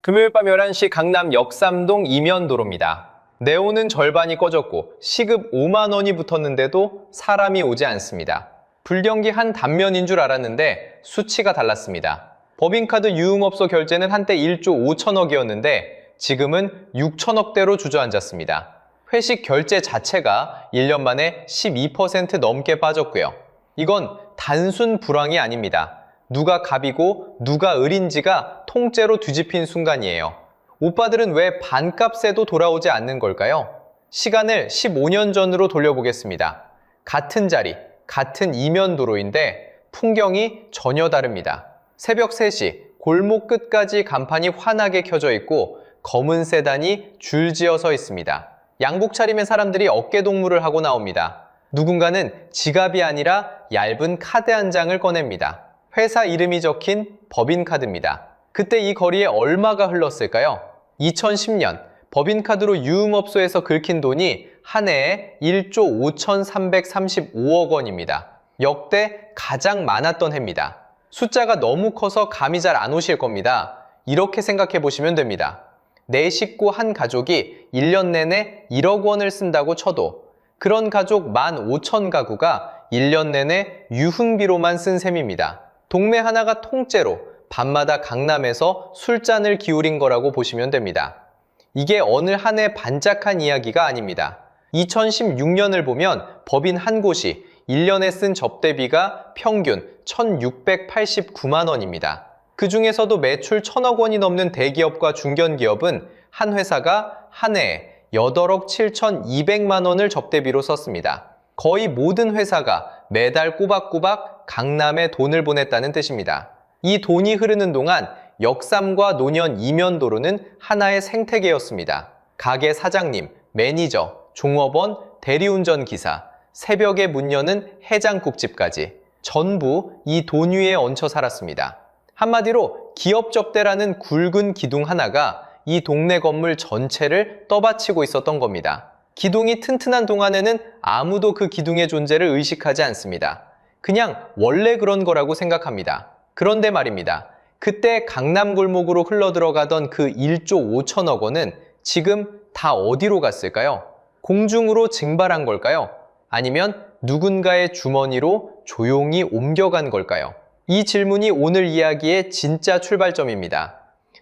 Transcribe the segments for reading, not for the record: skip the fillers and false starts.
금요일 밤 11시 강남 역삼동 이면도로입니다. 네온은 절반이 꺼졌고 시급 5만 원이 붙었는데도 사람이 오지 않습니다. 불경기 한 단면인 줄 알았는데 수치가 달랐습니다. 법인카드 유흥업소 결제는 한때 1조 5천억이었는데 지금은 6천억대로 주저앉았습니다. 회식 결제 자체가 1년 만에 12% 넘게 빠졌고요. 이건 단순 불황이 아닙니다. 누가 갑이고 누가 을인지가 통째로 뒤집힌 순간이에요. 오빠들은 왜 반값에도 돌아오지 않는 걸까요? 시간을 15년 전으로 돌려보겠습니다. 같은 자리, 같은 이면도로인데 풍경이 전혀 다릅니다. 새벽 3시, 골목 끝까지 간판이 환하게 켜져 있고 검은 세단이 줄지어 서 있습니다. 양복 차림의 사람들이 어깨동무를 하고 나옵니다. 누군가는 지갑이 아니라 얇은 카드 한 장을 꺼냅니다. 회사 이름이 적힌 법인카드입니다. 그때 이 거리에 얼마가 흘렀을까요? 2010년 법인카드로 유흥업소에서 긁힌 돈이 한 해에 1조 5,335억 원입니다. 역대 가장 많았던 해입니다. 숫자가 너무 커서 감이 잘 안 오실 겁니다. 이렇게 생각해 보시면 됩니다. 4식구 한 가족이 1년 내내 1억 원을 쓴다고 쳐도 그런 가족 15,000가구가 1년 내내 유흥비로만 쓴 셈입니다. 동네 하나가 통째로 밤마다 강남에서 술잔을 기울인 거라고 보시면 됩니다. 이게 어느 한 해 반짝한 이야기가 아닙니다. 2016년을 보면 법인 한 곳이 1년에 쓴 접대비가 평균 1,689만 원입니다. 그 중에서도 매출 1,000억 원이 넘는 대기업과 중견기업은 한 회사가 한 해에 8억 7,200만 원을 접대비로 썼습니다. 거의 모든 회사가 매달 꼬박꼬박 강남에 돈을 보냈다는 뜻입니다. 이 돈이 흐르는 동안 역삼과 노년 이면도로는 하나의 생태계였습니다. 가게 사장님, 매니저, 종업원, 대리운전 기사, 새벽에 문 여는 해장국집까지 전부 이 돈 위에 얹혀 살았습니다. 한마디로 기업 접대라는 굵은 기둥 하나가 이 동네 건물 전체를 떠받치고 있었던 겁니다. 기둥이 튼튼한 동안에는 아무도 그 기둥의 존재를 의식하지 않습니다. 그냥 원래 그런 거라고 생각합니다. 그런데 말입니다. 그때 강남 골목으로 흘러들어가던 그 1조 5천억 원은 지금 다 어디로 갔을까요? 공중으로 증발한 걸까요? 아니면 누군가의 주머니로 조용히 옮겨간 걸까요? 이 질문이 오늘 이야기의 진짜 출발점입니다.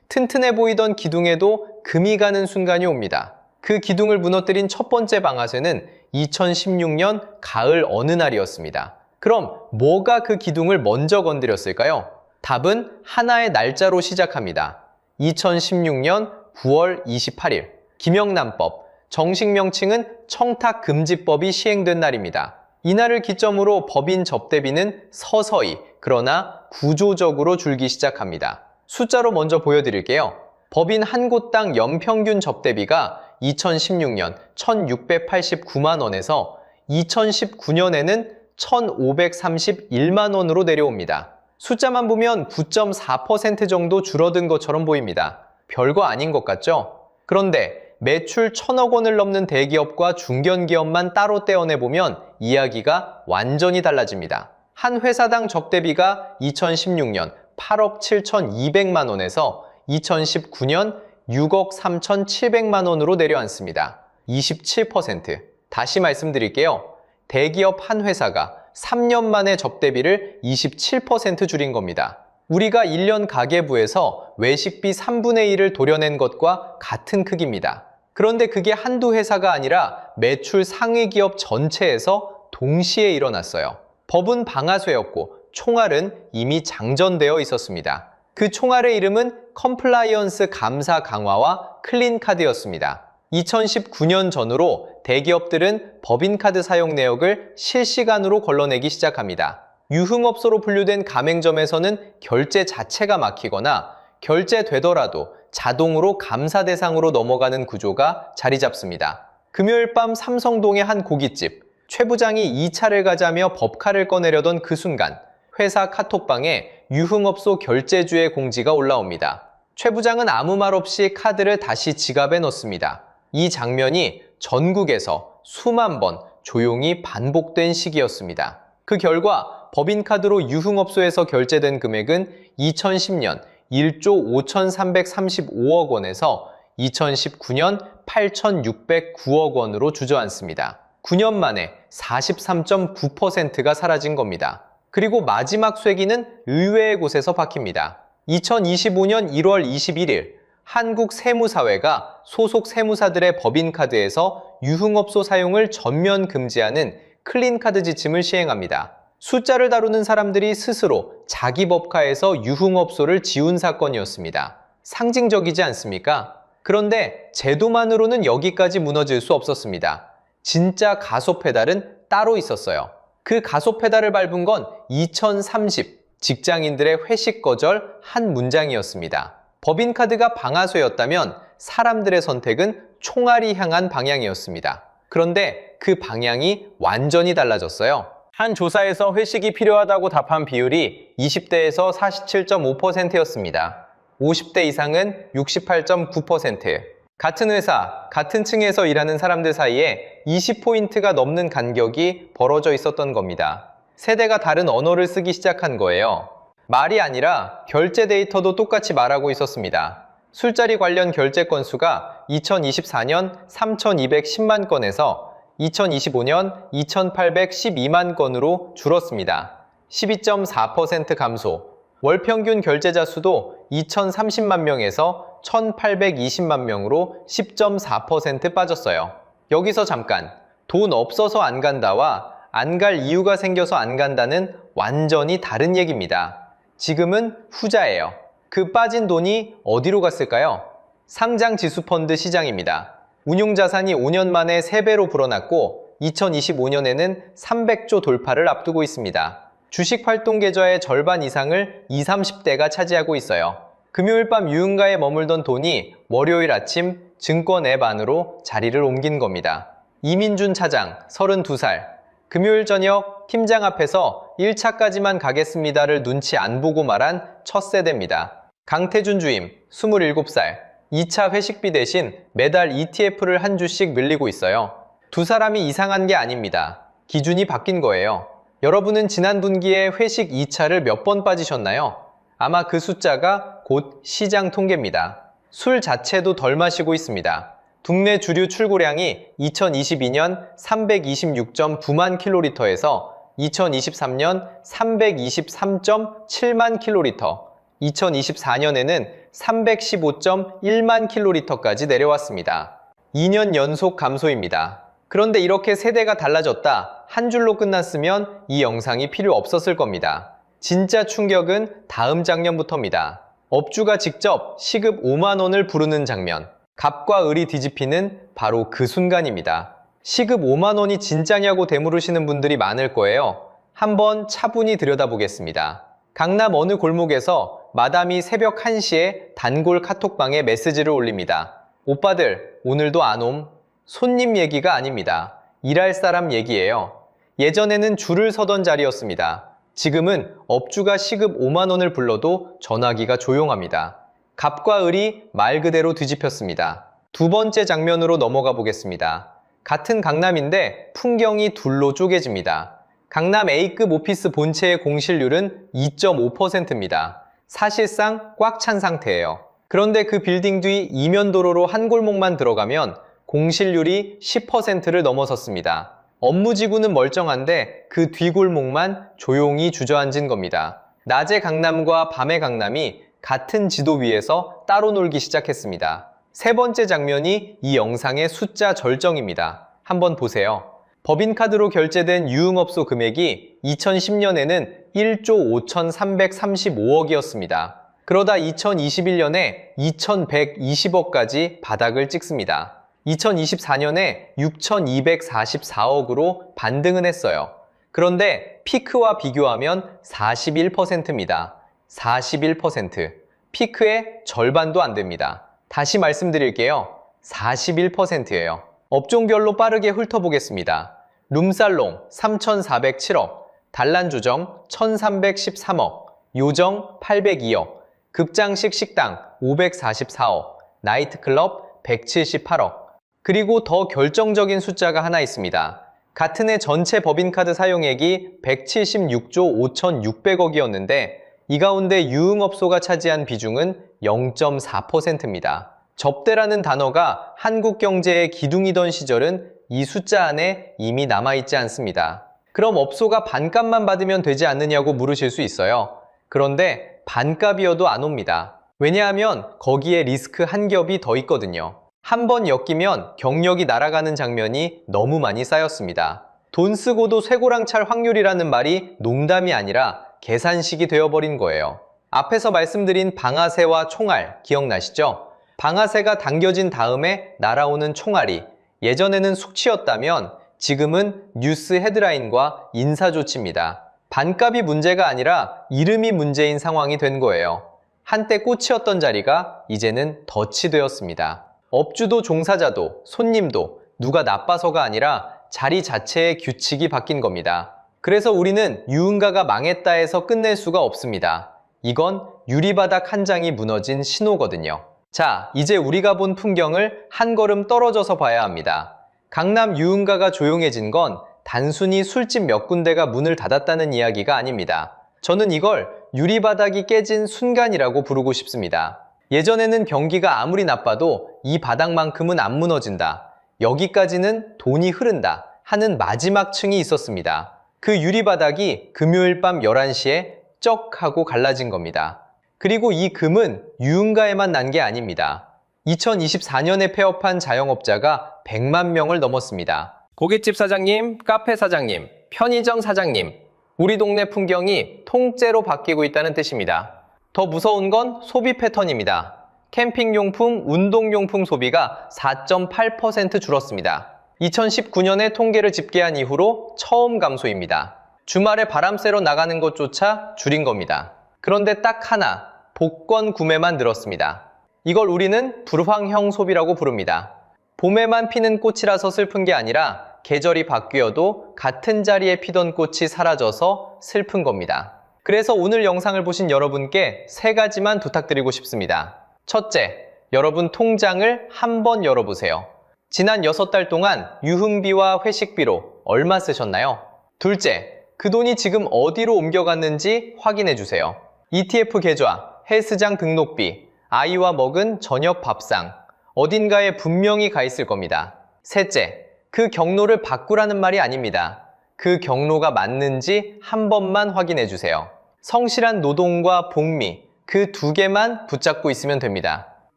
튼튼해 보이던 기둥에도 금이 가는 순간이 옵니다. 그 기둥을 무너뜨린 첫 번째 방아쇠는 2016년 가을 어느 날이었습니다. 그럼 뭐가 그 기둥을 먼저 건드렸을까요? 답은 하나의 날짜로 시작합니다. 2016년 9월 28일 김영란법, 정식 명칭은 청탁금지법이 시행된 날입니다. 이날을 기점으로 법인 접대비는 서서히 그러나 구조적으로 줄기 시작합니다. 숫자로 먼저 보여드릴게요. 법인 한 곳당 연평균 접대비가 2016년 1,689만 원에서 2019년에는 1,531만 원으로 내려옵니다. 숫자만 보면 9.4% 정도 줄어든 것처럼 보입니다. 별거 아닌 것 같죠? 그런데 매출 1,000억 원을 넘는 대기업과 중견기업만 따로 떼어내보면 이야기가 완전히 달라집니다. 한 회사당 접대비가 2016년 8억 7,200만 원에서 2019년 6억 3,700만 원으로 내려앉습니다. 27%. 다시 말씀드릴게요. 대기업 한 회사가 3년 만에 접대비를 27% 줄인 겁니다. 우리가 1년 가계부에서 외식비 3분의 1을 도려낸 것과 같은 크기입니다. 그런데 그게 한두 회사가 아니라 매출 상위 기업 전체에서 동시에 일어났어요. 법은 방아쇠였고 총알은 이미 장전되어 있었습니다. 그 총알의 이름은 컴플라이언스 감사 강화와 클린카드였습니다. 2019년 전후로 대기업들은 법인카드 사용 내역을 실시간으로 걸러내기 시작합니다. 유흥업소로 분류된 가맹점에서는 결제 자체가 막히거나 결제되더라도 자동으로 감사 대상으로 넘어가는 구조가 자리 잡습니다. 금요일 밤 삼성동의 한 고깃집, 최 부장이 2차를 가자며 법카를 꺼내려던 그 순간 회사 카톡방에 유흥업소 결제주의 공지가 올라옵니다. 최 부장은 아무 말 없이 카드를 다시 지갑에 넣습니다. 이 장면이 전국에서 수만 번 조용히 반복된 시기였습니다. 그 결과 법인카드로 유흥업소에서 결제된 금액은 2010년 1조 5,335억 원에서 2019년 8,609억 원으로 주저앉습니다. 9년 만에 43.9%가 사라진 겁니다. 그리고 마지막 쐐기는 의외의 곳에서 박힙니다. 2025년 1월 21일 한국세무사회가 소속 세무사들의 법인카드에서 유흥업소 사용을 전면 금지하는 클린카드 지침을 시행합니다. 숫자를 다루는 사람들이 스스로 자기 법카에서 유흥업소를 지운 사건이었습니다. 상징적이지 않습니까? 그런데 제도만으로는 여기까지 무너질 수 없었습니다. 진짜 가소페달은 따로 있었어요. 그 가소페달을 밟은 건 2030 직장인들의 회식 거절 한 문장이었습니다. 법인카드가 방아쇠였다면 사람들의 선택은 총알이 향한 방향이었습니다. 그런데 그 방향이 완전히 달라졌어요. 한 조사에서 회식이 필요하다고 답한 비율이 20대에서 47.5%였습니다. 50대 이상은 68.9%. 같은 회사, 같은 층에서 일하는 사람들 사이에 20포인트가 넘는 간격이 벌어져 있었던 겁니다. 세대가 다른 언어를 쓰기 시작한 거예요. 말이 아니라 결제 데이터도 똑같이 말하고 있었습니다. 술자리 관련 결제 건수가 2024년 3,210만 건에서 2025년 2,812만 건으로 줄었습니다. 12.4% 감소. 월 평균 결제자 수도 2,030만 명에서 1,820만 명으로 10.4% 빠졌어요. 여기서 잠깐, 돈 없어서 안 간다와 안 갈 이유가 생겨서 안 간다는 완전히 다른 얘기입니다. 지금은 후자예요. 그 빠진 돈이 어디로 갔을까요? 상장 지수펀드 시장입니다. 운용자산이 5년 만에 3배로 불어났고 2025년에는 300조 돌파를 앞두고 있습니다. 주식 활동 계좌의 절반 이상을 20, 30대가 차지하고 있어요. 금요일 밤 유흥가에 머물던 돈이 월요일 아침 증권 앱 안으로 자리를 옮긴 겁니다. 이민준 차장, 32살. 금요일 저녁 팀장 앞에서 1차까지만 가겠습니다를 눈치 안 보고 말한 첫 세대입니다. 강태준 주임, 27살. 2차 회식비 대신 매달 ETF를 한 주씩 밀리고 있어요. 두 사람이 이상한 게 아닙니다. 기준이 바뀐 거예요. 여러분은 지난 분기에 회식 2차를 몇 번 빠지셨나요? 아마 그 숫자가 곧 시장 통계입니다. 술 자체도 덜 마시고 있습니다. 국내 주류 출고량이 2022년 326.9만 킬로리터에서 2023년 323.7만 킬로리터, 2024년에는 315.1만 킬로리터까지 내려왔습니다. 2년 연속 감소입니다. 그런데 이렇게 세대가 달라졌다, 한 줄로 끝났으면 이 영상이 필요 없었을 겁니다. 진짜 충격은 다음 장면부터입니다. 업주가 직접 시급 5만 원을 부르는 장면. 갑과 을이 뒤집히는 바로 그 순간입니다. 시급 5만 원이 진짜냐고 되물으시는 분들이 많을 거예요. 한번 차분히 들여다보겠습니다. 강남 어느 골목에서 마담이 새벽 1시에 단골 카톡방에 메시지를 올립니다. 오빠들, 오늘도 안 옴? 손님 얘기가 아닙니다. 일할 사람 얘기예요. 예전에는 줄을 서던 자리였습니다. 지금은 업주가 시급 5만 원을 불러도 전화기가 조용합니다. 갑과 을이 말 그대로 뒤집혔습니다. 두 번째 장면으로 넘어가 보겠습니다. 같은 강남인데 풍경이 둘로 쪼개집니다. 강남 A급 오피스 본체의 공실률은 2.5%입니다. 사실상 꽉 찬 상태예요. 그런데 그 빌딩 뒤 이면도로로 한 골목만 들어가면 공실률이 10%를 넘어섰습니다. 업무지구는 멀쩡한데 그 뒷골목만 조용히 주저앉은 겁니다. 낮의 강남과 밤의 강남이 같은 지도 위에서 따로 놀기 시작했습니다. 세 번째 장면이 이 영상의 숫자 절정입니다. 한번 보세요. 법인카드로 결제된 유흥업소 금액이 2010년에는 1조 5,335억이었습니다. 그러다 2021년에 2,120억까지 바닥을 찍습니다. 2024년에 6,244억으로 반등은 했어요. 그런데 피크와 비교하면 41%입니다. 41%. 피크의 절반도 안 됩니다. 다시 말씀드릴게요. 41%예요. 업종별로 빠르게 훑어보겠습니다. 룸살롱 3,407억, 단란주점 1,313억, 요정 802억, 급장식 식당 544억, 나이트클럽 178억. 그리고 더 결정적인 숫자가 하나 있습니다. 같은 해 전체 법인카드 사용액이 176조 5,600억이었는데 이 가운데 유흥업소가 차지한 비중은 0.4%입니다. 접대라는 단어가 한국 경제의 기둥이던 시절은 이 숫자 안에 이미 남아있지 않습니다. 그럼 업소가 반값만 받으면 되지 않느냐고 물으실 수 있어요. 그런데 반값이어도 안 옵니다. 왜냐하면 거기에 리스크 한 겹이 더 있거든요. 한 번 엮이면 경력이 날아가는 장면이 너무 많이 쌓였습니다. 돈 쓰고도 쇠고랑 찰 확률이라는 말이 농담이 아니라 계산식이 되어버린 거예요. 앞에서 말씀드린 방아쇠와 총알 기억나시죠? 방아쇠가 당겨진 다음에 날아오는 총알이 예전에는 숙취였다면 지금은 뉴스 헤드라인과 인사조치입니다. 반값이 문제가 아니라 이름이 문제인 상황이 된 거예요. 한때 꽃이었던 자리가 이제는 덫이 되었습니다. 업주도 종사자도 손님도 누가 나빠서가 아니라 자리 자체의 규칙이 바뀐 겁니다. 그래서 우리는 유흥가가 망했다 해서 끝낼 수가 없습니다. 이건 유리바닥 한 장이 무너진 신호거든요. 자, 이제 우리가 본 풍경을 한 걸음 떨어져서 봐야 합니다. 강남 유흥가가 조용해진 건 단순히 술집 몇 군데가 문을 닫았다는 이야기가 아닙니다. 저는 이걸 유리바닥이 깨진 순간이라고 부르고 싶습니다. 예전에는 경기가 아무리 나빠도 이 바닥만큼은 안 무너진다. 여기까지는 돈이 흐른다 하는 마지막 층이 있었습니다. 그 유리바닥이 금요일 밤 11시에 쩍 하고 갈라진 겁니다. 그리고 이 금은 유흥가에만 난 게 아닙니다. 2024년에 폐업한 자영업자가 100만 명을 넘었습니다. 고깃집 사장님, 카페 사장님, 편의점 사장님, 우리 동네 풍경이 통째로 바뀌고 있다는 뜻입니다. 더 무서운 건 소비 패턴입니다. 캠핑용품, 운동용품 소비가 4.8% 줄었습니다. 2019년에 통계를 집계한 이후로 처음 감소입니다. 주말에 바람 쐬러 나가는 것조차 줄인 겁니다. 그런데 딱 하나, 복권 구매만 늘었습니다. 이걸 우리는 불황형 소비라고 부릅니다. 봄에만 피는 꽃이라서 슬픈 게 아니라 계절이 바뀌어도 같은 자리에 피던 꽃이 사라져서 슬픈 겁니다. 그래서 오늘 영상을 보신 여러분께 3가지만 부탁드리고 싶습니다. 첫째, 여러분 통장을 한번 열어보세요. 지난 6달 동안 유흥비와 회식비로 얼마 쓰셨나요? 둘째, 그 돈이 지금 어디로 옮겨갔는지 확인해주세요. ETF 계좌, 헬스장 등록비, 아이와 먹은 저녁 밥상, 어딘가에 분명히 가 있을 겁니다. 셋째, 그 경로를 바꾸라는 말이 아닙니다. 그 경로가 맞는지 한 번만 확인해주세요. 성실한 노동과 복리, 그 2개만 붙잡고 있으면 됩니다.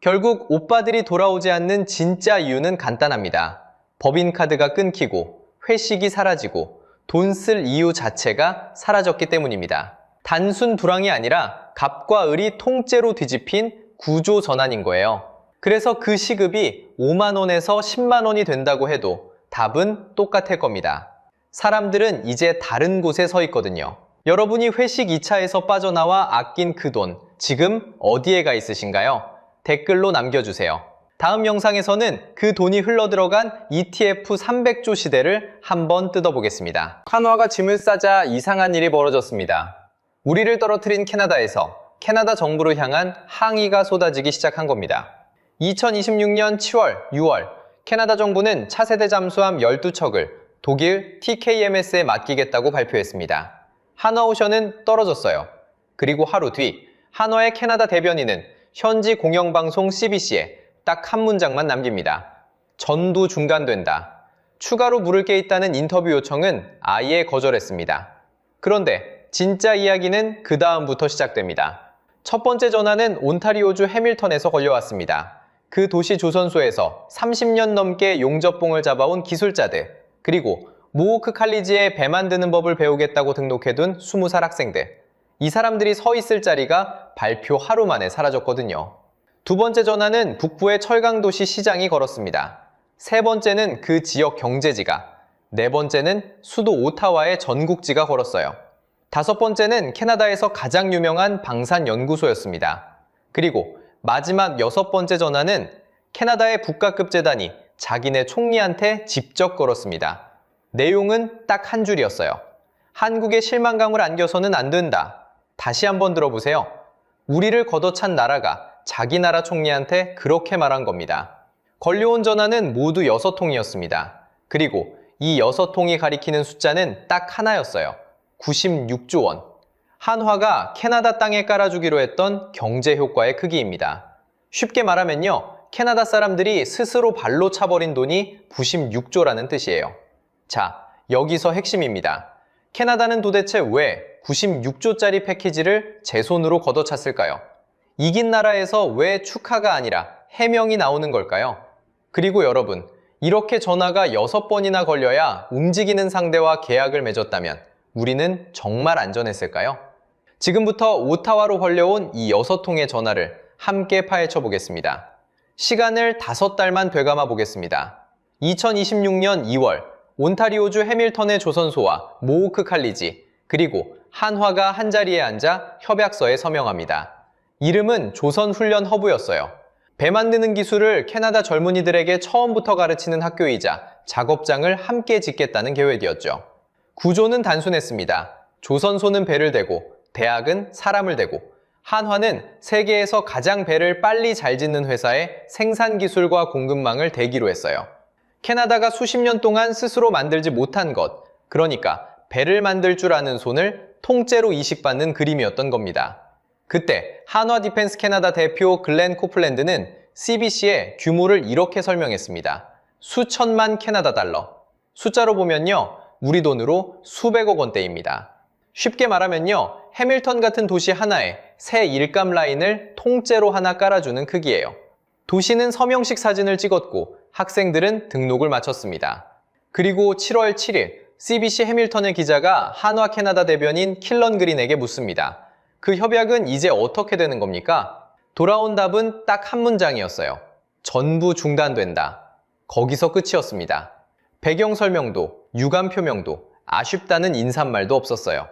결국 오빠들이 돌아오지 않는 진짜 이유는 간단합니다. 법인카드가 끊기고 회식이 사라지고 돈 쓸 이유 자체가 사라졌기 때문입니다. 단순 불황이 아니라 갑과 을이 통째로 뒤집힌 구조 전환인 거예요. 그래서 그 시급이 5만 원에서 10만 원이 된다고 해도 답은 똑같을 겁니다. 사람들은 이제 다른 곳에 서 있거든요. 여러분이 회식 2차에서 빠져나와 아낀 그 돈, 지금 어디에 가 있으신가요? 댓글로 남겨주세요. 다음 영상에서는 그 돈이 흘러들어간 ETF 300조 시대를 한번 뜯어보겠습니다. 한화가 짐을 싸자 이상한 일이 벌어졌습니다. 우리를 떨어뜨린 캐나다에서 캐나다 정부를 향한 항의가 쏟아지기 시작한 겁니다. 2026년 7월, 6월 캐나다 정부는 차세대 잠수함 12척을 독일 TKMS에 맡기겠다고 발표했습니다. 한화오션은 떨어졌어요. 그리고 하루 뒤 한화의 캐나다 대변인은 현지 공영방송 CBC에 딱 한 문장만 남깁니다. 전도 중단된다. 추가로 물을 게 있다는 인터뷰 요청은 아예 거절했습니다. 그런데 진짜 이야기는 그 다음부터 시작됩니다. 첫 번째 전화는 온타리오주 해밀턴에서 걸려왔습니다. 그 도시 조선소에서 30년 넘게 용접봉을 잡아온 기술자들, 그리고 모호크 칼리지에 배 만드는 법을 배우겠다고 등록해둔 20살 학생들. 이 사람들이 서 있을 자리가 발표 하루 만에 사라졌거든요. 두 번째 전화는 북부의 철강도시 시장이 걸었습니다. 세 번째는 그 지역 경제지가, 네 번째는 수도 오타와의 전국지가 걸었어요. 다섯 번째는 캐나다에서 가장 유명한 방산연구소였습니다. 그리고 마지막 6번째 전화는 캐나다의 국가급 재단이 자기네 총리한테 직접 걸었습니다. 내용은 딱 한 줄이었어요. 한국에 실망감을 안겨서는 안 된다. 다시 한번 들어보세요. 우리를 걷어찬 나라가 자기 나라 총리한테 그렇게 말한 겁니다. 걸려온 전화는 모두 6통이었습니다. 그리고 이 6통이 가리키는 숫자는 딱 하나였어요. 96조 원. 한화가 캐나다 땅에 깔아주기로 했던 경제 효과의 크기입니다. 쉽게 말하면요, 캐나다 사람들이 스스로 발로 차버린 돈이 96조라는 뜻이에요. 자, 여기서 핵심입니다. 캐나다는 도대체 왜 96조짜리 패키지를 제 손으로 걷어찼을까요? 이긴 나라에서 왜 축하가 아니라 해명이 나오는 걸까요? 그리고 여러분, 이렇게 전화가 6번이나 걸려야 움직이는 상대와 계약을 맺었다면 우리는 정말 안전했을까요? 지금부터 오타와로 걸려온 이 6통의 전화를 함께 파헤쳐 보겠습니다. 시간을 5달만 되감아 보겠습니다. 2026년 2월, 온타리오주 해밀턴의 조선소와 모호크 칼리지, 그리고 한화가 한자리에 앉아 협약서에 서명합니다. 이름은 조선훈련 허브였어요. 배 만드는 기술을 캐나다 젊은이들에게 처음부터 가르치는 학교이자 작업장을 함께 짓겠다는 계획이었죠. 구조는 단순했습니다. 조선소는 배를 대고 대학은 사람을 대고 한화는 세계에서 가장 배를 빨리 잘 짓는 회사에 생산 기술과 공급망을 대기로 했어요. 캐나다가 수십 년 동안 스스로 만들지 못한 것, 그러니까 배를 만들 줄 아는 손을 통째로 이식받는 그림이었던 겁니다. 그때 한화 디펜스 캐나다 대표 글렌 코플랜드는 CBC에 규모를 이렇게 설명했습니다. 수천만 캐나다 달러. 숫자로 보면요, 우리 돈으로 수백억 원대입니다. 쉽게 말하면요, 해밀턴 같은 도시 하나에 새 일감 라인을 통째로 하나 깔아주는 크기예요. 도시는 서명식 사진을 찍었고 학생들은 등록을 마쳤습니다. 그리고 7월 7일 CBC 해밀턴의 기자가 한화 캐나다 대변인 킬런 그린에게 묻습니다. 그 협약은 이제 어떻게 되는 겁니까? 돌아온 답은 딱 한 문장이었어요. 전부 중단된다. 거기서 끝이었습니다. 배경 설명도, 유감 표명도, 아쉽다는 인사말도 없었어요.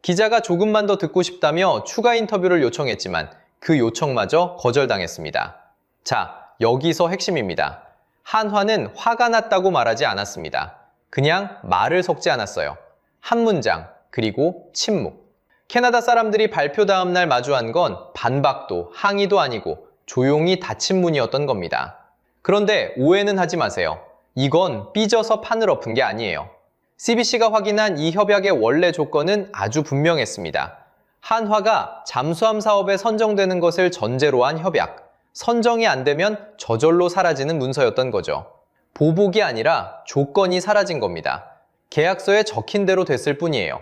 기자가 조금만 더 듣고 싶다며 추가 인터뷰를 요청했지만 그 요청마저 거절당했습니다. 자, 여기서 핵심입니다. 한화는 화가 났다고 말하지 않았습니다. 그냥 말을 섞지 않았어요. 한 문장, 그리고 침묵. 캐나다 사람들이 발표 다음 날 마주한 건 반박도 항의도 아니고 조용히 닫힌 문이었던 겁니다. 그런데 오해는 하지 마세요. 이건 삐져서 판을 엎은 게 아니에요. CBC가 확인한 이 협약의 원래 조건은 아주 분명했습니다. 한화가 잠수함 사업에 선정되는 것을 전제로 한 협약. 선정이 안 되면 저절로 사라지는 문서였던 거죠. 보복이 아니라 조건이 사라진 겁니다. 계약서에 적힌 대로 됐을 뿐이에요.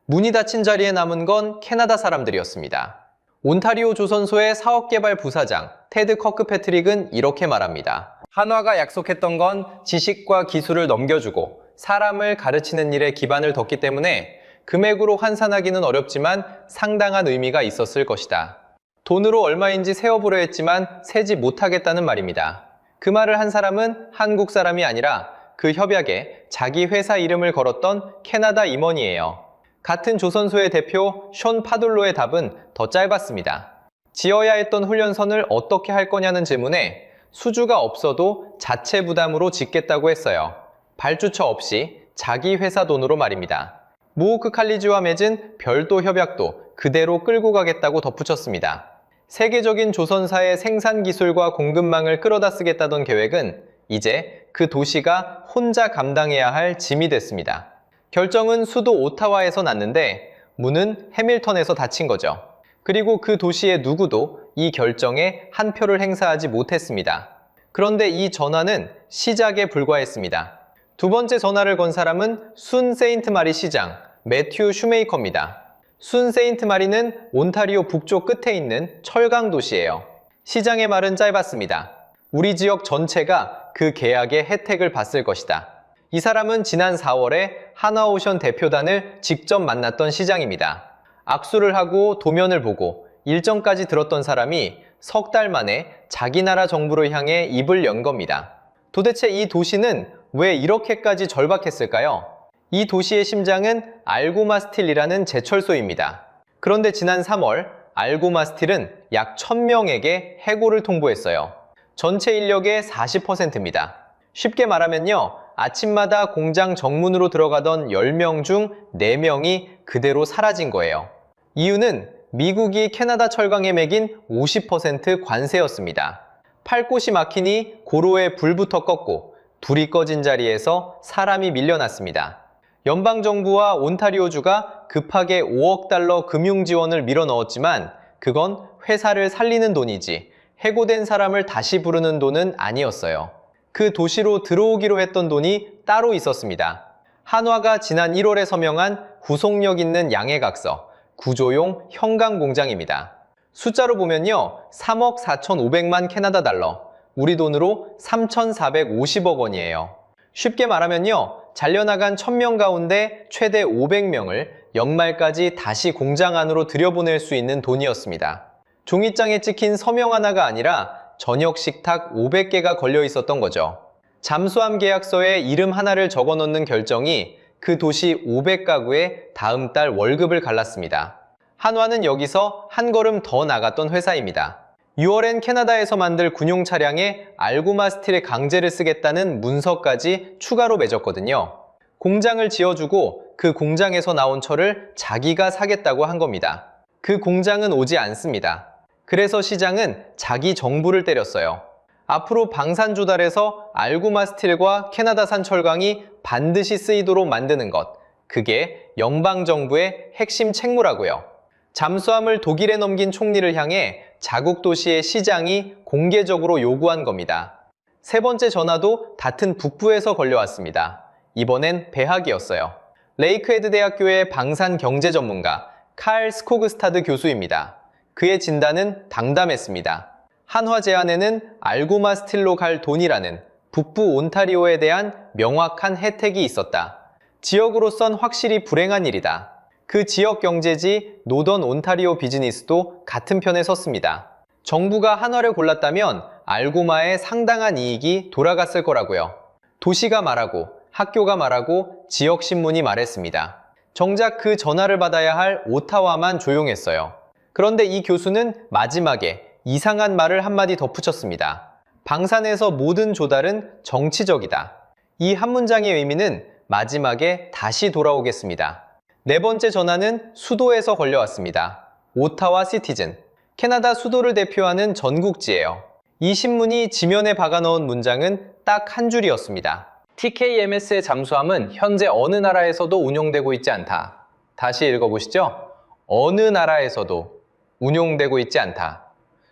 문이 닫힌 자리에 남은 건 캐나다 사람들이었습니다. 온타리오 조선소의 사업개발 부사장 테드 커크패트릭은 이렇게 말합니다. 한화가 약속했던 건 지식과 기술을 넘겨주고 사람을 가르치는 일에 기반을 뒀기 때문에 금액으로 환산하기는 어렵지만 상당한 의미가 있었을 것이다. 돈으로 얼마인지 세어보려 했지만 세지 못하겠다는 말입니다. 그 말을 한 사람은 한국 사람이 아니라 그 협약에 자기 회사 이름을 걸었던 캐나다 임원이에요. 같은 조선소의 대표 션 파둘로의 답은 더 짧았습니다. 지어야 했던 훈련선을 어떻게 할 거냐는 질문에 수주가 없어도 자체 부담으로 짓겠다고 했어요. 발주처 없이 자기 회사 돈으로 말입니다. 모호크 칼리지와 맺은 별도 협약도 그대로 끌고 가겠다고 덧붙였습니다. 세계적인 조선사의 생산 기술과 공급망을 끌어다 쓰겠다던 계획은 이제 그 도시가 혼자 감당해야 할 짐이 됐습니다. 결정은 수도 오타와에서 났는데 문은 해밀턴에서 닫힌 거죠. 그리고 그 도시의 누구도 이 결정에 한 표를 행사하지 못했습니다. 그런데 이 전화는 시작에 불과했습니다. 두 번째 전화를 건 사람은 순 세인트 마리 시장, 매튜 슈메이커입니다. 순 세인트 마리는 온타리오 북쪽 끝에 있는 철강 도시예요. 시장의 말은 짧았습니다. 우리 지역 전체가 그 계약의 혜택을 봤을 것이다. 이 사람은 지난 4월에 한화오션 대표단을 직접 만났던 시장입니다. 악수를 하고 도면을 보고 일정까지 들었던 사람이 석 달 만에 자기 나라 정부를 향해 입을 연 겁니다. 도대체 이 도시는 왜 이렇게까지 절박했을까요? 이 도시의 심장은 알고마스틸이라는 제철소입니다. 그런데 지난 3월 알고마스틸은 약 1000명에게 해고를 통보했어요. 전체 인력의 40%입니다. 쉽게 말하면요, 아침마다 공장 정문으로 들어가던 10명 중 4명이 그대로 사라진 거예요. 이유는 미국이 캐나다 철강에 매긴 50% 관세였습니다. 팔 곳이 막히니 고로에 불부터 껐고 불이 꺼진 자리에서 사람이 밀려났습니다. 연방정부와 온타리오주가 급하게 5억 달러 금융 지원을 밀어 넣었지만 그건 회사를 살리는 돈이지 해고된 사람을 다시 부르는 돈은 아니었어요. 그 도시로 들어오기로 했던 돈이 따로 있었습니다. 한화가 지난 1월에 서명한 구속력 있는 양해각서, 구조용 현강 공장입니다. 숫자로 보면요, 3억 4,500만 캐나다 달러, 우리 돈으로 3,450억 원이에요. 쉽게 말하면요, 잘려나간 1,000명 가운데 최대 500명을 연말까지 다시 공장 안으로 들여보낼 수 있는 돈이었습니다. 종이장에 찍힌 서명 하나가 아니라 저녁 식탁 500개가 걸려 있었던 거죠. 잠수함 계약서에 이름 하나를 적어 넣는 결정이 그 도시 500가구에 다음 달 월급을 갈랐습니다. 한화는 여기서 한 걸음 더 나갔던 회사입니다. 6월엔 캐나다에서 만들 군용 차량에 알고마 스틸의 강제를 쓰겠다는 문서까지 추가로 맺었거든요. 공장을 지어주고 그 공장에서 나온 철을 자기가 사겠다고 한 겁니다. 그 공장은 오지 않습니다. 그래서 시장은 자기 정부를 때렸어요. 앞으로 방산 조달에서 알고마 스틸과 캐나다산 철강이 반드시 쓰이도록 만드는 것, 그게 연방정부의 핵심 책무라고요. 잠수함을 독일에 넘긴 총리를 향해 자국 도시의 시장이 공개적으로 요구한 겁니다. 세 번째 전화도 같은 북부에서 걸려왔습니다. 이번엔 배학이었어요. 레이크헤드 대학교의 방산 경제 전문가 칼 스코그스타드 교수입니다. 그의 진단은 당담했습니다. 한화 제안에는 알고마 스틸로 갈 돈이라는 북부 온타리오에 대한 명확한 혜택이 있었다. 지역으로선 확실히 불행한 일이다. 그 지역 경제지 노던 온타리오 비즈니스도 같은 편에 섰습니다. 정부가 한화를 골랐다면 알고마에 상당한 이익이 돌아갔을 거라고요. 도시가 말하고 학교가 말하고 지역신문이 말했습니다. 정작 그 전화를 받아야 할 오타와만 조용했어요. 그런데 이 교수는 마지막에 이상한 말을 한마디 덧붙였습니다. 방산에서 모든 조달은 정치적이다. 이 한 문장의 의미는 마지막에 다시 돌아오겠습니다. 네 번째 전화는 수도에서 걸려왔습니다. 오타와 시티즌, 캐나다 수도를 대표하는 전국지예요. 이 신문이 지면에 박아넣은 문장은 딱 한 줄이었습니다. TKMS의 잠수함은 현재 어느 나라에서도 운용되고 있지 않다. 다시 읽어보시죠. 어느 나라에서도 운용되고 있지 않다.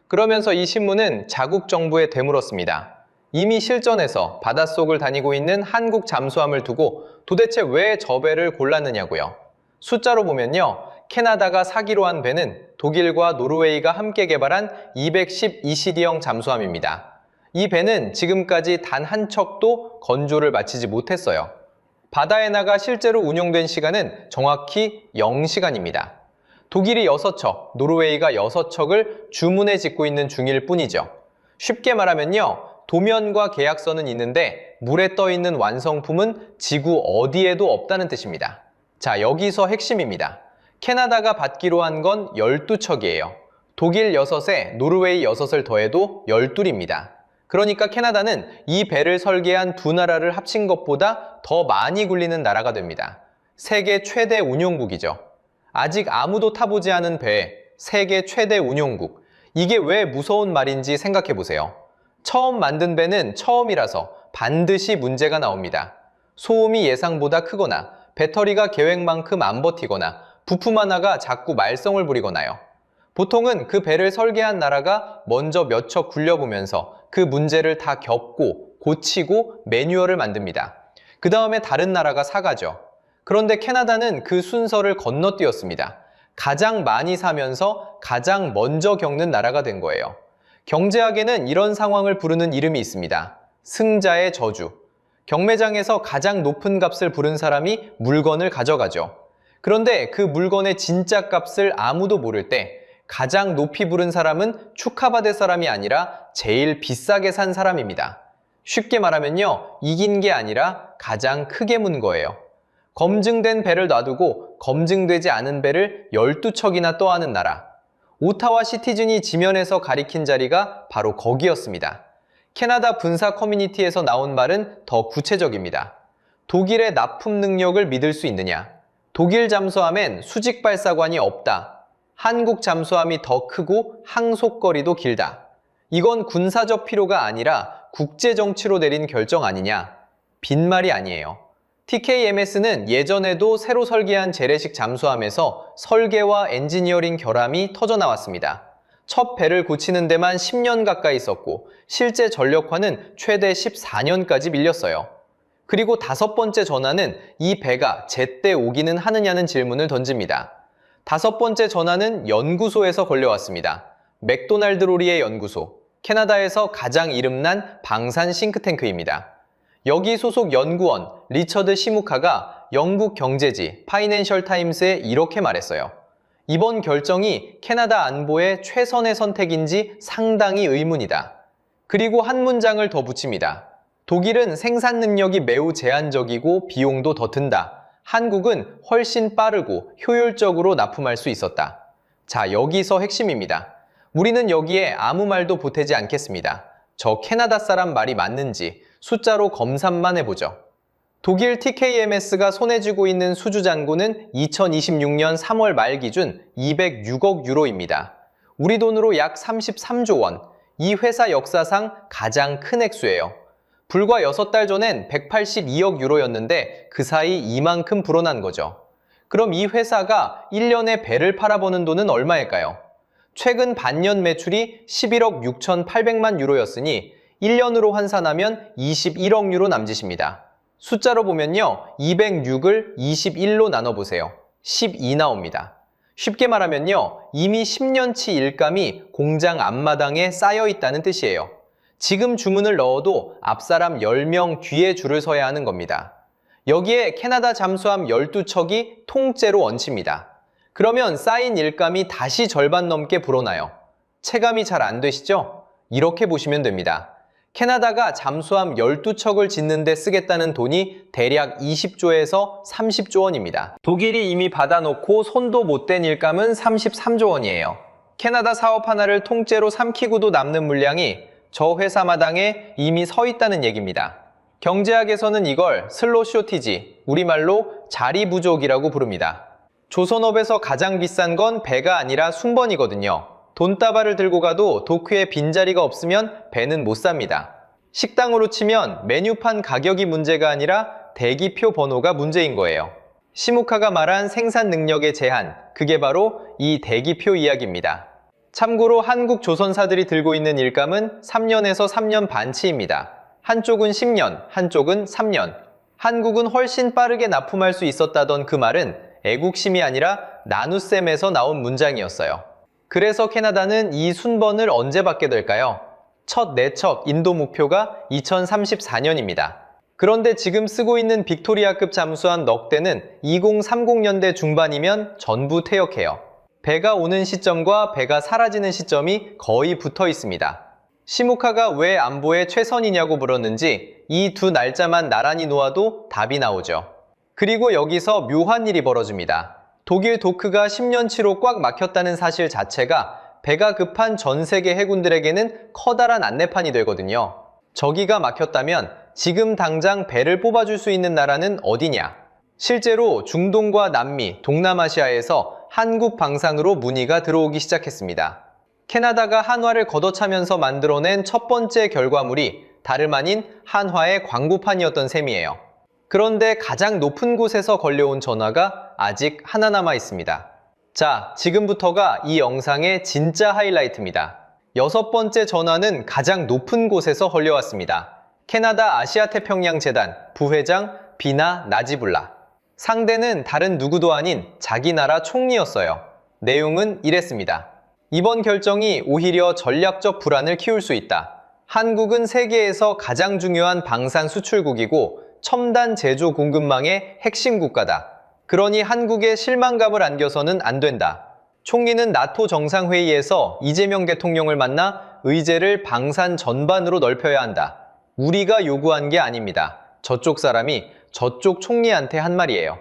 그러면서 이 신문은 자국 정부에 되물었습니다. 이미 실전에서 바닷속을 다니고 있는 한국 잠수함을 두고 도대체 왜 저 배를 골랐느냐고요. 숫자로 보면요, 캐나다가 사기로 한 배는 독일과 노르웨이가 함께 개발한 212시리형 잠수함입니다. 이 배는 지금까지 단 한 척도 건조를 마치지 못했어요. 바다에 나가 실제로 운용된 시간은 정확히 0시간입니다. 독일이 6척, 노르웨이가 6척을 주문에 짓고 있는 중일 뿐이죠. 쉽게 말하면요, 도면과 계약서는 있는데 물에 떠 있는 완성품은 지구 어디에도 없다는 뜻입니다. 자, 여기서 핵심입니다. 캐나다가 받기로 한 건 12척이에요. 독일 6에 노르웨이 6을 더해도 12입니다. 그러니까 캐나다는 이 배를 설계한 두 나라를 합친 것보다 더 많이 굴리는 나라가 됩니다. 세계 최대 운용국이죠. 아직 아무도 타보지 않은 배, 세계 최대 운용국. 이게 왜 무서운 말인지 생각해 보세요. 처음 만든 배는 처음이라서 반드시 문제가 나옵니다. 소음이 예상보다 크거나 배터리가 계획만큼 안 버티거나 부품 하나가 자꾸 말썽을 부리거나요. 보통은 그 배를 설계한 나라가 먼저 몇 척 굴려보면서 그 문제를 다 겪고 고치고 매뉴얼을 만듭니다. 그 다음에 다른 나라가 사가죠. 그런데 캐나다는 그 순서를 건너뛰었습니다. 가장 많이 사면서 가장 먼저 겪는 나라가 된 거예요. 경제학에는 이런 상황을 부르는 이름이 있습니다. 승자의 저주. 경매장에서 가장 높은 값을 부른 사람이 물건을 가져가죠. 그런데 그 물건의 진짜 값을 아무도 모를 때 가장 높이 부른 사람은 축하받을 사람이 아니라 제일 비싸게 산 사람입니다. 쉽게 말하면요, 이긴 게 아니라 가장 크게 문 거예요. 검증된 배를 놔두고 검증되지 않은 배를 12척이나 떠안은 나라. 오타와 시티즌이 지면에서 가리킨 자리가 바로 거기였습니다. 캐나다 군사 커뮤니티에서 나온 말은 더 구체적입니다. 독일의 납품 능력을 믿을 수 있느냐? 독일 잠수함엔 수직 발사관이 없다. 한국 잠수함이 더 크고 항속거리도 길다. 이건 군사적 필요가 아니라 국제 정치로 내린 결정 아니냐? 빈말이 아니에요. TKMS는 예전에도 새로 설계한 재래식 잠수함에서 설계와 엔지니어링 결함이 터져나왔습니다. 첫 배를 고치는 데만 10년 가까이 썼고 실제 전력화는 최대 14년까지 밀렸어요. 그리고 5번째 전화는 이 배가 제때 오기는 하느냐는 질문을 던집니다. 5번째 전화는 연구소에서 걸려왔습니다. 맥도날드 로리의 연구소, 캐나다에서 가장 이름난 방산 싱크탱크입니다. 여기 소속 연구원 리처드 시무카가 영국 경제지 파이낸셜 타임스에 이렇게 말했어요. 이번 결정이 캐나다 안보의 최선의 선택인지 상당히 의문이다. 그리고 한 문장을 더 붙입니다. 독일은 생산 능력이 매우 제한적이고 비용도 더 든다. 한국은 훨씬 빠르고 효율적으로 납품할 수 있었다. 자, 여기서 핵심입니다. 우리는 여기에 아무 말도 보태지 않겠습니다. 저 캐나다 사람 말이 맞는지 숫자로 검산만 해보죠. 독일 TKMS가 손에 쥐고 있는 수주 잔고는 2026년 3월 말 기준 206억 유로입니다. 우리 돈으로 약 33조 원. 이 회사 역사상 가장 큰 액수예요. 불과 6달 전엔 182억 유로였는데 그 사이 이만큼 불어난 거죠. 그럼 이 회사가 1년에 배를 팔아버는 돈은 얼마일까요? 최근 반년 매출이 11억 6,800만 유로였으니 1년으로 환산하면 21억 유로 남짓입니다. 숫자로 보면요, 206을 21로 나눠보세요. 12 나옵니다. 쉽게 말하면요, 이미 10년치 일감이 공장 앞마당에 쌓여 있다는 뜻이에요. 지금 주문을 넣어도 앞사람 10명 뒤에 줄을 서야 하는 겁니다. 여기에 캐나다 잠수함 12척이 통째로 얹힙니다. 그러면 쌓인 일감이 다시 절반 넘게 불어나요. 체감이 잘 안 되시죠? 이렇게 보시면 됩니다. 캐나다가 잠수함 12척을 짓는 데 쓰겠다는 돈이 대략 20조에서 30조 원입니다. 독일이 이미 받아놓고 손도 못 댄 일감은 33조 원이에요. 캐나다 사업 하나를 통째로 삼키고도 남는 물량이 저 회사 마당에 이미 서 있다는 얘기입니다. 경제학에서는 이걸 슬롯 쇼티지, 우리말로 자리 부족이라고 부릅니다. 조선업에서 가장 비싼 건 배가 아니라 순번이거든요. 돈다발을 들고 가도 도크에 빈자리가 없으면 배는 못 삽니다. 식당으로 치면 메뉴판 가격이 문제가 아니라 대기표 번호가 문제인 거예요. 시무카가 말한 생산 능력의 제한, 그게 바로 이 대기표 이야기입니다. 참고로 한국 조선사들이 들고 있는 일감은 3년에서 3년 반치입니다. 한쪽은 10년, 한쪽은 3년. 한국은 훨씬 빠르게 납품할 수 있었다던 그 말은 애국심이 아니라 나눗셈에서 나온 문장이었어요. 그래서 캐나다는 이 순번을 언제 받게 될까요? 첫 내척 인도 목표가 2034년입니다. 그런데 지금 쓰고 있는 빅토리아급 잠수함 넉 대는 2030년대 중반이면 전부 퇴역해요. 배가 오는 시점과 배가 사라지는 시점이 거의 붙어 있습니다. 시무카가 왜 안보에 최선이냐고 물었는지 이 두 날짜만 나란히 놓아도 답이 나오죠. 그리고 여기서 묘한 일이 벌어집니다. 독일 도크가 10년치로 꽉 막혔다는 사실 자체가 배가 급한 전 세계 해군들에게는 커다란 안내판이 되거든요. 저기가 막혔다면 지금 당장 배를 뽑아줄 수 있는 나라는 어디냐? 실제로 중동과 남미, 동남아시아에서 한국 방산으로 문의가 들어오기 시작했습니다. 캐나다가 한화를 걷어차면서 만들어낸 첫 번째 결과물이 다름 아닌 한화의 광고판이었던 셈이에요. 그런데 가장 높은 곳에서 걸려온 전화가 아직 하나 남아 있습니다. 자, 지금부터가 이 영상의 진짜 하이라이트입니다. 6번째 전화는 가장 높은 곳에서 걸려왔습니다. 캐나다 아시아태평양재단 부회장 비나 나지불라. 상대는 다른 누구도 아닌 자기 나라 총리였어요. 내용은 이랬습니다. 이번 결정이 오히려 전략적 불안을 키울 수 있다. 한국은 세계에서 가장 중요한 방산 수출국이고 첨단 제조 공급망의 핵심 국가다. 그러니 한국에 실망감을 안겨서는 안 된다. 총리는 나토 정상회의에서 이재명 대통령을 만나 의제를 방산 전반으로 넓혀야 한다. 우리가 요구한 게 아닙니다. 저쪽 사람이 저쪽 총리한테 한 말이에요.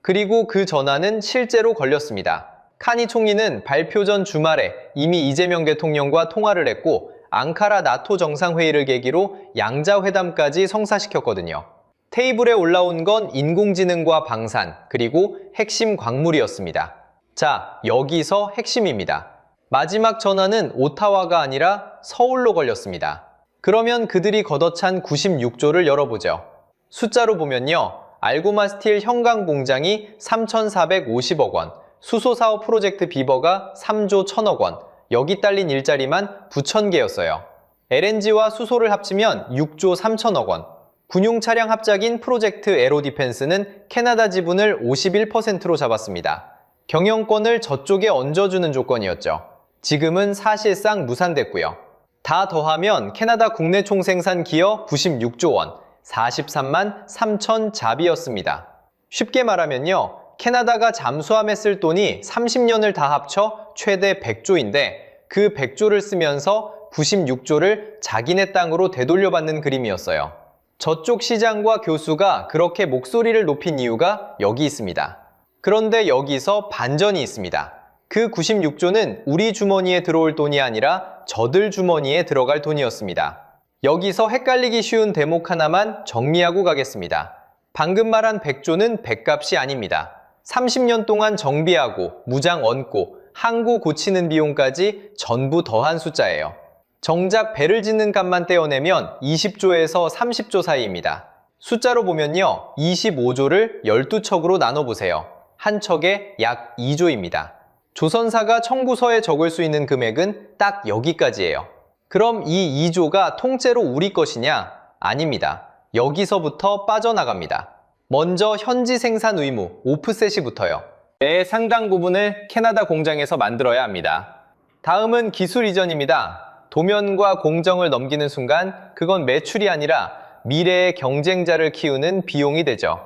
그리고 그 전화는 실제로 걸렸습니다. 카니 총리는 발표 전 주말에 이미 이재명 대통령과 통화를 했고 앙카라 나토 정상회의를 계기로 양자회담까지 성사시켰거든요. 테이블에 올라온 건 인공지능과 방산, 그리고 핵심 광물이었습니다. 자, 여기서 핵심입니다. 마지막 전화는 오타와가 아니라 서울로 걸렸습니다. 그러면 그들이 걷어찬 96조를 열어보죠. 숫자로 보면요. 알고마 스틸 현강 공장이 3,450억 원, 수소사업 프로젝트 비버가 3조 1,000억 원, 여기 딸린 일자리만 9,000개였어요. LNG와 수소를 합치면 6조 3,000억 원. 군용 차량 합작인 프로젝트 에로디펜스는 캐나다 지분을 51%로 잡았습니다. 경영권을 저쪽에 얹어주는 조건이었죠. 지금은 사실상 무산됐고요. 다 더하면 캐나다 국내 총생산 기여 96조 원, 43만 3천 자비였습니다. 쉽게 말하면요, 캐나다가 잠수함에 쓸 돈이 30년을 다 합쳐 최대 100조인데 그 100조를 쓰면서 96조를 자기네 땅으로 되돌려받는 그림이었어요. 저쪽 시장과 교수가 그렇게 목소리를 높인 이유가 여기 있습니다. 그런데 여기서 반전이 있습니다. 그 96조는 우리 주머니에 들어올 돈이 아니라 저들 주머니에 들어갈 돈이었습니다. 여기서 헷갈리기 쉬운 대목 하나만 정리하고 가겠습니다. 방금 말한 100조는 백값이 아닙니다. 30년 동안 정비하고 무장 얹고 항구 고치는 비용까지 전부 더한 숫자예요. 정작 배를 짓는 값만 떼어내면 20조에서 30조 사이입니다. 숫자로 보면요, 25조를 12척으로 나눠보세요. 한 척에 약 2조입니다. 조선사가 청구서에 적을 수 있는 금액은 딱 여기까지예요. 그럼 이 2조가 통째로 우리 것이냐? 아닙니다. 여기서부터 빠져나갑니다. 먼저 현지 생산 의무, 오프셋이 붙어요. 배의 상당 부분을 캐나다 공장에서 만들어야 합니다. 다음은 기술 이전입니다. 도면과 공정을 넘기는 순간 그건 매출이 아니라 미래의 경쟁자를 키우는 비용이 되죠.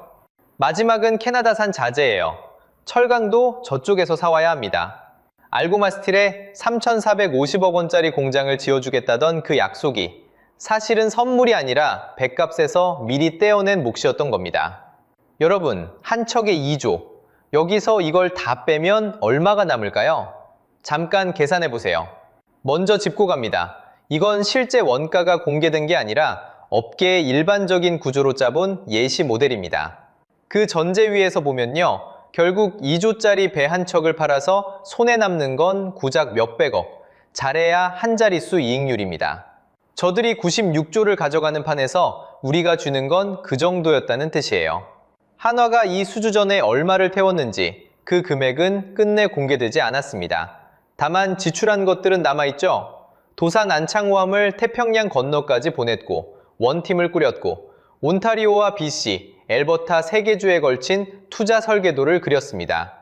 마지막은 캐나다산 자재예요. 철강도 저쪽에서 사와야 합니다. 알고마 스틸에 3,450억 원짜리 공장을 지어주겠다던 그 약속이 사실은 선물이 아니라 백값에서 미리 떼어낸 몫이었던 겁니다. 여러분, 한 척에 2조. 여기서 이걸 다 빼면 얼마가 남을까요? 잠깐 계산해보세요. 먼저 짚고 갑니다. 이건 실제 원가가 공개된 게 아니라 업계의 일반적인 구조로 짜본 예시 모델입니다. 그 전제 위에서 보면요, 결국 2조짜리 배 한 척을 팔아서 손에 남는 건 고작 몇백억, 잘해야 한 자릿수 이익률입니다. 저들이 96조를 가져가는 판에서 우리가 주는 건 그 정도였다는 뜻이에요. 한화가 이 수주전에 얼마를 태웠는지 그 금액은 끝내 공개되지 않았습니다. 다만 지출한 것들은 남아있죠. 도산 안창호함을 태평양 건너까지 보냈고 원팀을 꾸렸고 온타리오와 BC, 엘버타 3개 주에 걸친 투자 설계도를 그렸습니다.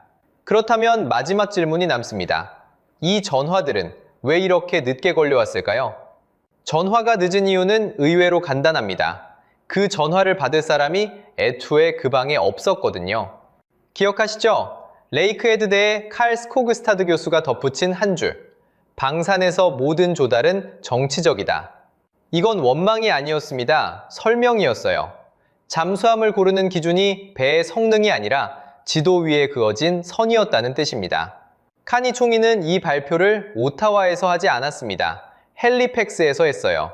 그렇다면 마지막 질문이 남습니다. 이 전화들은 왜 이렇게 늦게 걸려왔을까요? 전화가 늦은 이유는 의외로 간단합니다. 그 전화를 받을 사람이 애초에 그 방에 없었거든요. 기억하시죠? 레이크헤드대의 칼 스코그스타드 교수가 덧붙인 한 줄. 방산에서 모든 조달은 정치적이다. 이건 원망이 아니었습니다. 설명이었어요. 잠수함을 고르는 기준이 배의 성능이 아니라 지도 위에 그어진 선이었다는 뜻입니다. 카니 총리는 이 발표를 오타와에서 하지 않았습니다. 헬리팩스에서 했어요.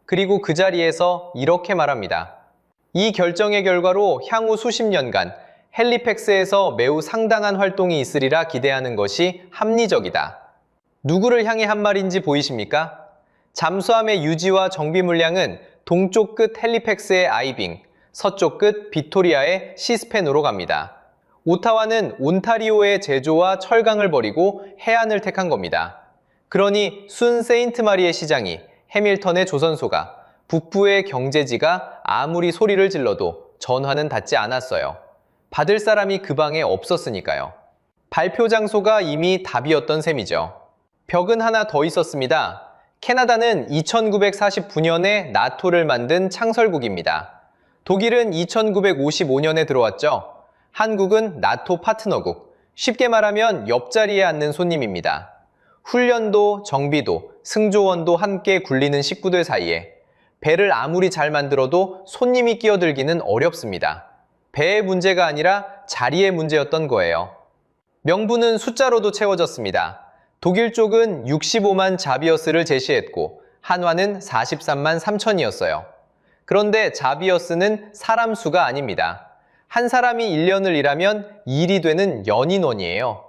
그리고 그 자리에서 이렇게 말합니다. 이 결정의 결과로 향후 수십 년간 헬리팩스에서 매우 상당한 활동이 있으리라 기대하는 것이 합리적이다. 누구를 향해 한 말인지 보이십니까? 잠수함의 유지와 정비 물량은 동쪽 끝 헬리팩스의 아이빙, 서쪽 끝 비토리아의 시스펜으로 갑니다. 오타와는 온타리오의 제조와 철강을 버리고 해안을 택한 겁니다. 그러니 순 세인트 마리의 시장이, 해밀턴의 조선소가, 북부의 경제지가 아무리 소리를 질러도 전화는 닿지 않았어요. 받을 사람이 그 방에 없었으니까요. 발표 장소가 이미 답이었던 셈이죠. 벽은 하나 더 있었습니다. 캐나다는 2949년에 나토를 만든 창설국입니다. 독일은 2955년에 들어왔죠. 한국은 나토 파트너국, 쉽게 말하면 옆자리에 앉는 손님입니다. 훈련도 정비도 승조원도 함께 굴리는 식구들 사이에 배를 아무리 잘 만들어도 손님이 끼어들기는 어렵습니다. 배의 문제가 아니라 자리의 문제였던 거예요. 명분은 숫자로도 채워졌습니다. 독일 쪽은 65만 자비어스를 제시했고 한화는 43만 3천이었어요. 그런데 자비어스는 사람 수가 아닙니다. 한 사람이 1년을 일하면 일이 되는 연인원이에요.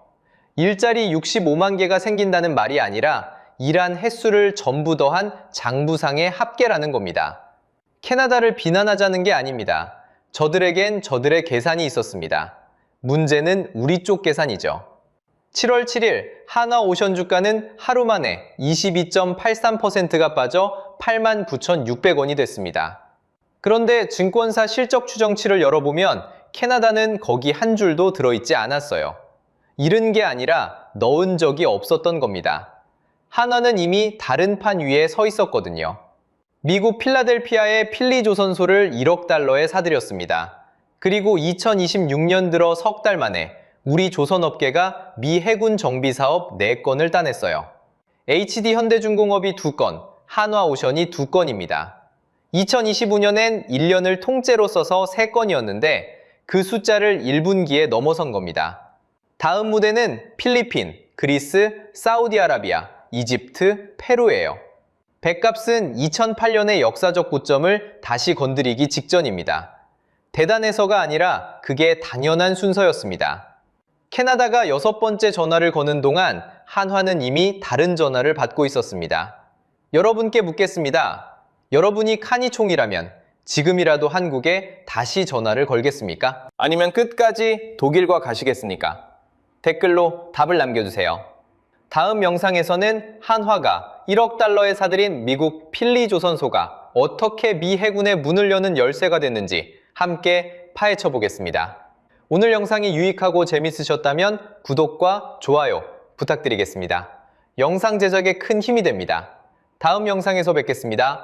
일자리 65만 개가 생긴다는 말이 아니라 일한 횟수를 전부 더한 장부상의 합계라는 겁니다. 캐나다를 비난하자는 게 아닙니다. 저들에겐 저들의 계산이 있었습니다. 문제는 우리 쪽 계산이죠. 7월 7일 한화오션 주가는 하루 만에 22.83%가 빠져 89,600원이 됐습니다. 그런데 증권사 실적 추정치를 열어보면 캐나다는 거기 한 줄도 들어있지 않았어요. 잃은 게 아니라 넣은 적이 없었던 겁니다. 한화는 이미 다른 판 위에 서 있었거든요. 미국 필라델피아의 필리조선소를 1억 달러에 사들였습니다. 그리고 2026년 들어 석 달 만에 우리 조선업계가 미 해군 정비 사업 4건을 따냈어요. HD 현대중공업이 2건, 한화오션이 2건입니다. 2025년엔 1년을 통째로 써서 3건이었는데 그 숫자를 1분기에 넘어선 겁니다. 다음 무대는 필리핀, 그리스, 사우디아라비아, 이집트, 페루예요. 백값은 2008년의 역사적 고점을 다시 건드리기 직전입니다. 대단해서가 아니라 그게 당연한 순서였습니다. 캐나다가 6번째 전화를 거는 동안 한화는 이미 다른 전화를 받고 있었습니다. 여러분께 묻겠습니다. 여러분이 칸이총이라면 지금이라도 한국에 다시 전화를 걸겠습니까? 아니면 끝까지 독일과 가시겠습니까? 댓글로 답을 남겨주세요. 다음 영상에서는 한화가 1억 달러에 사들인 미국 필리조선소가 어떻게 미 해군의 문을 여는 열쇠가 됐는지 함께 파헤쳐 보겠습니다. 오늘 영상이 유익하고 재밌으셨다면 구독과 좋아요 부탁드리겠습니다. 영상 제작에 큰 힘이 됩니다. 다음 영상에서 뵙겠습니다.